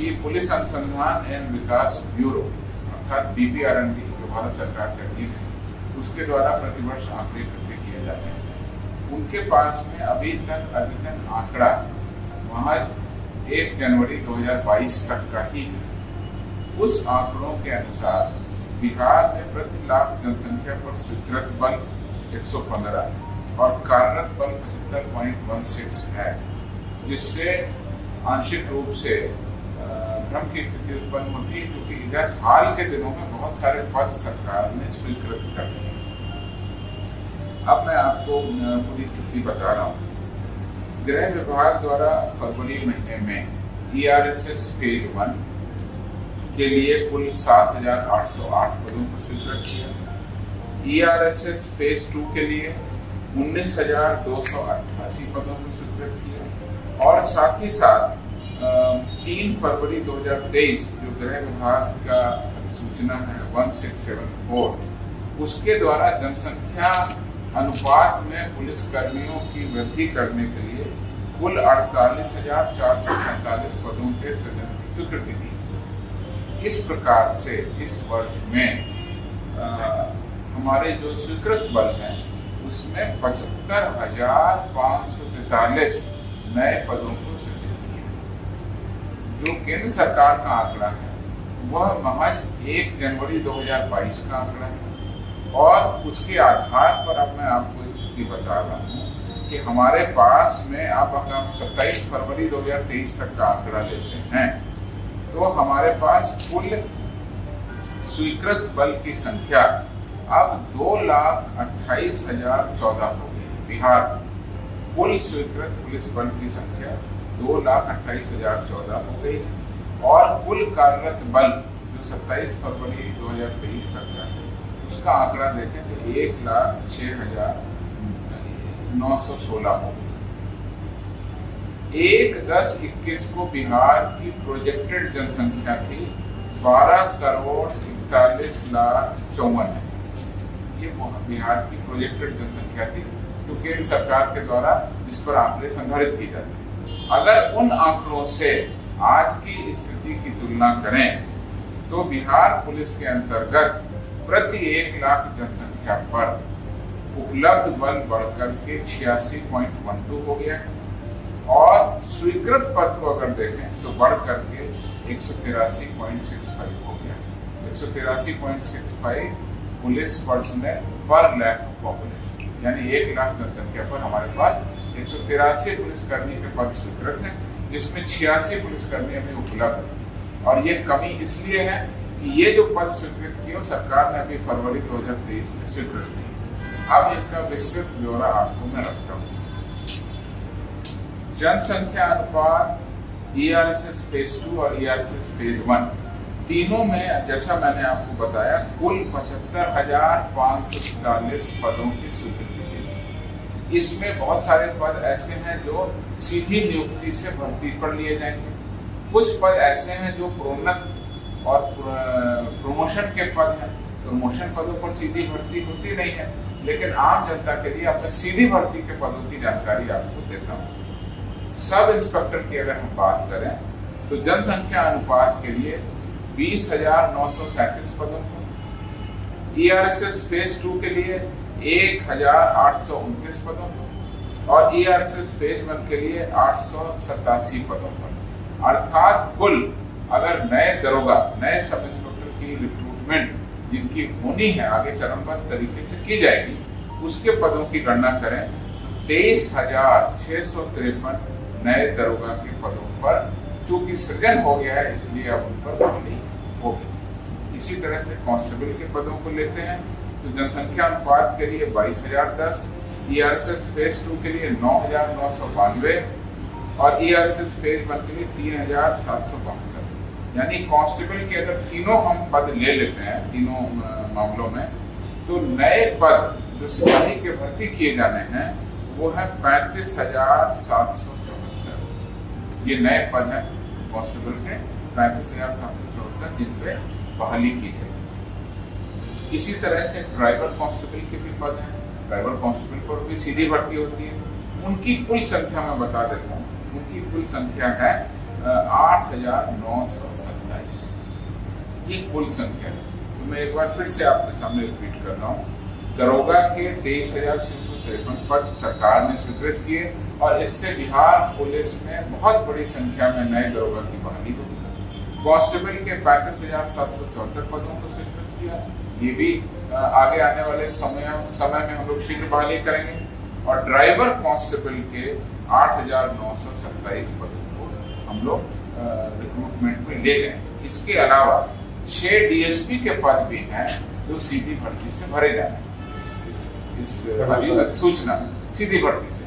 कि पुलिस अनुसंधान एवं विकास ब्यूरो अर्थात BPRNB जो भारत सरकार का अधीन है, उसके द्वारा प्रतिवर्ष आंकड़े इकट्ठे किए जाते हैं। उनके पास में अभी तक अद्यतन आंकड़ा वहाँ 1 जनवरी 2022 तक का ही है। उस आंकड़ों के अनुसार बिहार में प्रति लाख जनसंख्या पर स्वीकृत बल 115 और कार्यरत बल 75.16 है, जिससे आंशिक रूप से भ्रम की स्थिति उत्पन्न होती है, क्योंकि इधर हाल के दिनों में बहुत सारे पद सरकार ने स्वीकृत कर दिए। अब मैं आपको पूरी स्थिति बता रहा हूँ। गृह विभाग द्वारा फरवरी महीने में ERSS फेज 1 के लिए कुल 7,808 पदों को स्वीकृत किया। ERSS फेज 2 के लिए 19,288 पदों को स्वीकृत किया और साथ ही साथ 3 फरवरी 2023 जो गृह विभाग का सूचना है 1674, उसके द्वारा जनसंख्या अनुपात में पुलिस कर्मियों की वृद्धि करने के लिए कुल 48,447 पदों के सृजन की स्वीकृति दी। इस प्रकार से इस वर्ष में हमारे जो स्वीकृत बल हैं उसमें 75,543 नए पदों को सृजित किया। जो केंद्र सरकार का आंकड़ा है वह महज 1 जनवरी 2022 का आंकड़ा है और उसके आधार पर अब मैं आपको स्थिति बता रहा हूँ कि हमारे पास में अब अगर हम 27 फरवरी 2023 तक का आंकड़ा लेते हैं तो हमारे पास कुल स्वीकृत बल की संख्या अब 2,28,014 हो गई। बिहार कुल स्वीकृत पुलिस बल की संख्या 2,28,014 हो गई और कुल कार्यरत बल जो 27 फरवरी 2023 तक का है उसका आंकड़ा देखें तो 1,06,916 हो गई। 1/10/21 को बिहार की प्रोजेक्टेड जनसंख्या थी 12,41,54,54 है। ये बिहार की प्रोजेक्टेड जनसंख्या थी जो केंद्र सरकार के द्वारा जिस पर आंकड़े संधारित की जाती है। अगर उन आंकड़ों से आज की स्थिति की तुलना करें तो बिहार पुलिस के अंतर्गत प्रति 1 लाख जनसंख्या पर उपलब्ध बल बढ़कर के 86.12 हो गया और स्वीकृत पद को अगर देखें तो बढ़ करके 183.65 हो गया। 183.65 पुलिस पर्सनल पर लाख पॉपुलेशन, यानी 1 लाख जनसंख्या पर हमारे पास 183 पुलिसकर्मी के पद स्वीकृत हैं, जिसमें 86 पुलिसकर्मी अभी उपलब्ध है। और ये कमी इसलिए है कि ये जो पद स्वीकृत किए सरकार ने अभी फरवरी 2023 में स्वीकृत किए। अब इसका विस्तृत ब्यौरा आपको मैं रखता हूँ। जनसंख्या अनुपात ERSS फेज 2 और ERSS फेज 1 तीनों में जैसा मैंने आपको बताया कुल 75,543 पदों की स्वीकृति दी। इसमें बहुत सारे पद ऐसे हैं जो सीधी नियुक्ति से भर्ती पर लिए जाएंगे, कुछ पद ऐसे हैं जो प्रोन्नत और प्रमोशन के पद हैं। प्रमोशन पदों पर सीधी भर्ती होती नहीं है, लेकिन आम जनता के लिए अपने सीधी भर्ती के पदों की जानकारी आपको देता हूँ। सब इंस्पेक्टर की अगर हम बात करें तो जनसंख्या अनुपात के लिए 20,937 पदों को, ERSS फेज 2 के लिए 1,829 पदों को और ERSS फेज 1 के लिए 887 पदों पर। अर्थात कुल अगर नए दरोगा, नए सब इंस्पेक्टर की रिक्रूटमेंट जिनकी होनी है आगे चरणबद्ध तरीके से की जाएगी, उसके पदों की गणना करें तो 23,653 नए दरोगा के पदों पर चूंकि सृजन हो गया है इसलिए अब उन पर बहाली होगी। इसी तरह से कांस्टेबल के पदों को लेते हैं तो जनसंख्या अनुपात के लिए 22,010, ERSS फेज 2 के लिए 9,992 और ERSS फेज 1 के लिए 3,772। यानी कांस्टेबल के अगर तीनों हम पद ले लेते हैं तीनों मामलों में तो नए पद जो सिपाही के भर्ती किए जाने हैं वो है 35,774। ये नए पद हैं कांस्टेबल के 35,774 जिन पे बहाली की है। इसी तरह से ड्राइवर कांस्टेबल के भी पद हैं। ड्राइवर कांस्टेबल पर भी सीधी भर्ती होती है। उनकी कुल संख्या मैं बता देता हूँ। उनकी कुल संख्या है 8,927। ये कुल संख्या है। तो मैं एक बार फिर से आपके सामने रिपीट कर रहा हूँ। दरोगा के 23,653 पद सरकार ने स्वीकृत किए और इससे बिहार पुलिस में बहुत बड़ी संख्या में नए दरोगा की बहाली होगी। कांस्टेबल के 35,774 पदों को स्वीकृत किया। ये भी आगे आने वाले समय में हम लोग शीघ्र बहाली करेंगे। और ड्राइवर कांस्टेबल के 8,927 पदों को हम लोग रिक्रूटमेंट में ले गए। इसके अलावा 6 डीएसपी के पद भी हैं जो सीधी भर्ती से भरे जाए, इस सूचना सीधी भर्ती से।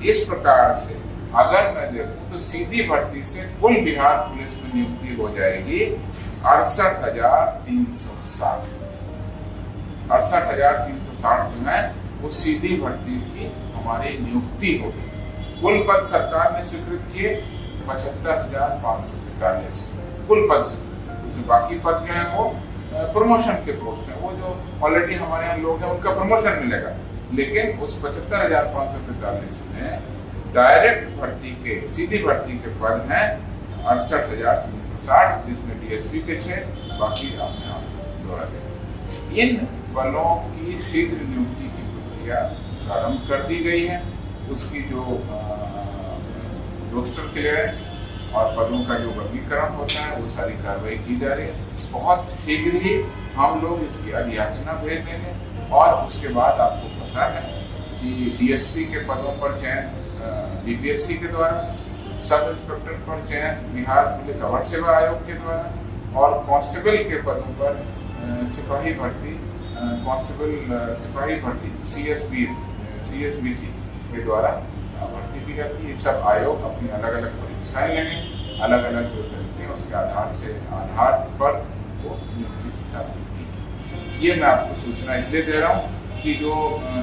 इस प्रकार से अगर मैं देखूं तो सीधी भर्ती से कुल बिहार पुलिस में नियुक्ति हो जाएगी 68,360। 68,360 जो है वो सीधी भर्ती की हमारी नियुक्ति होगी। कुल पद सरकार ने स्वीकृत किए 75,543 कुल पद स्वीकृत। जो बाकी पद जो है वो प्रमोशन के पोस्ट हैं, वो जो ऑलरेडी हमारे यहाँ लोग हैं उनका प्रमोशन मिलेगा। लेकिन उस 75,543 में डायरेक्ट भर्ती के सीधी भर्ती के पद हैं 68,360, जिसमें डीएसपी के 6, बाकी आपने दोहरा दिया। इन बलों की शीघ्र नियुक्ति की प्रक्रिया प्रारंभ कर दी गई है। उसकी जो रोस्टर क्लियरेंस और पदों का जो वर्गीकरण होता है वो सारी कार्रवाई की जा रही है। बहुत शीघ्र ही हम लोग इसकी अधियाचना भेज देंगे। और उसके बाद आपको पता है कि डीएसपी के पदों पर चयन बीपीएससी के द्वारा, सब इंस्पेक्टर पर चयन बिहार पुलिस अवर सेवा आयोग के द्वारा, और कांस्टेबल के पदों पर सिपाही भर्ती सीएसबीसी के द्वारा भर्ती की जाती है। सब आयोग अपनी अलग अलग परीक्षाएं लेंगे, अलग अलग जो तरीके हैं उसके आधार पर वो नियुक्ति की जाती है। ये मैं आपको सूचना इसलिए दे रहा हूँ कि जो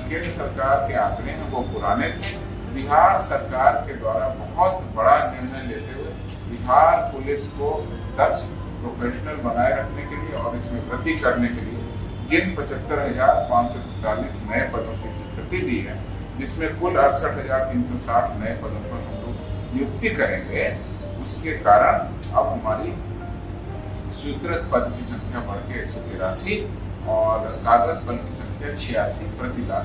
केंद्र सरकार के आंकड़े हैं वो पुराने थे। बिहार सरकार के द्वारा बहुत बड़ा निर्णय लेते हुए बिहार पुलिस को दक्ष प्रोफेशनल बनाए रखने के लिए और इसमें वृद्धि करने के लिए जिन 75,543 नए पदों की स्वीकृति दी है, जिसमें कुल 68,360 नए पदों पर हम लोग नियुक्ति करेंगे, उसके कारण अब हमारी स्वीकृत पद की संख्या बढ़ के 183 और कागज बल की संख्या 86 प्रति लाख